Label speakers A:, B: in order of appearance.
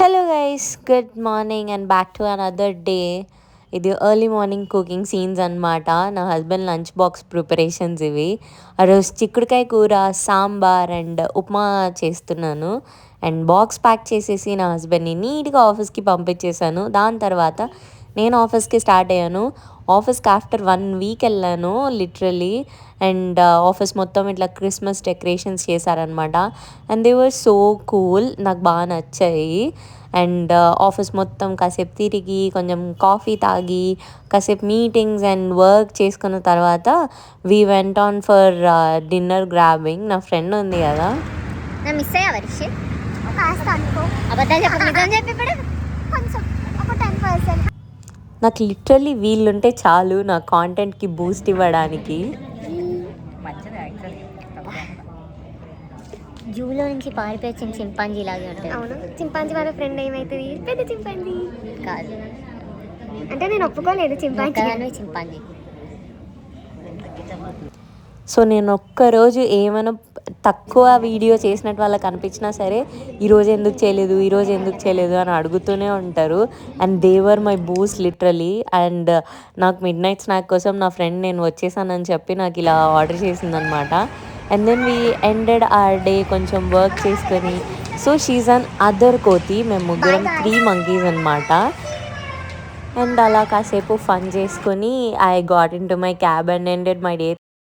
A: Hello guys, good morning and back to another day. ఇది early morning cooking scenes అనమాట. నా husband lunch box preparations ఇవి. ఆ రోజు చిక్కుడుకాయ కూర, సాంబార్ అండ్ ఉప్మా చేస్తున్నాను. అండ్ బాక్స్ ప్యాక్ చేసేసి నా హస్బెండ్ని నీట్గా ఆఫీస్కి పంపించేశాను. దాని తర్వాత నేను ఆఫీస్కి స్టార్ట్ అయ్యాను. ఆఫీస్కి ఆఫ్టర్ 1 వీక్ వెళ్ళాను లిటరలీ. అండ్ ఆఫీస్ మొత్తం ఇట్లా క్రిస్మస్ డెకరేషన్స్ చేశారనమాట. And they were so cool, నాకు బాగా నచ్చాయి. అండ్ ఆఫీస్ మొత్తం కాసేపు తిరిగి కొంచెం కాఫీ తాగి కాసేపు మీటింగ్స్ అండ్ వర్క్ చేసుకున్న తర్వాత we went on for dinner grabbing. నా ఫ్రెండ్ ఉంది కదా.
B: నా మిస్ అయ్యా వర్షి కాస్త అనుకో అబద్ధాలు చెప్పు నిజం చెప్పి ఇప్పుడు కొంచెం ఒక 10%.
A: నాకు లిటరల్లీ వీళ్ళుంటే చాలు నా కాంటెంట్కి బూస్ట్ ఇవ్వడానికి.
B: జూలో నుంచి పారిపోయి వచ్చిన చింపాంజీ లాగే ఉంటుంది.
C: అవును, చింపాంజీ వాళ్ళ ఫ్రెండ్ ఏమవుతుంది? పెద్ద చింపాంజీ.
B: కాదు,
C: అంటే నేను ఒప్పుకోలేదు చింపాంజీ.
B: చింపాంజీ.
A: సో నేను ఒక్కరోజు ఏమైనా తక్కువ వీడియో చేసినట్టు వాళ్ళకి అనిపించినా సరే ఈరోజు ఎందుకు చేయలేదు అని అడుగుతూనే ఉంటారు. And they were my boost literally. And నాకు మిడ్ నైట్ స్నాక్ కోసం నా ఫ్రెండ్ నేను వచ్చేసానని చెప్పి నాకు ఇలా ఆర్డర్ చేసిందనమాట. And then we ended our day కొంచెం వర్క్ చేసుకొని. సో షీజ్ అన్ అదర్ కోతి, మేము ముగ్గురం 3 monkeys అనమాట. అండ్ అలా కాసేపు ఫన్ చేసుకొని I got in to my cab and ended my day.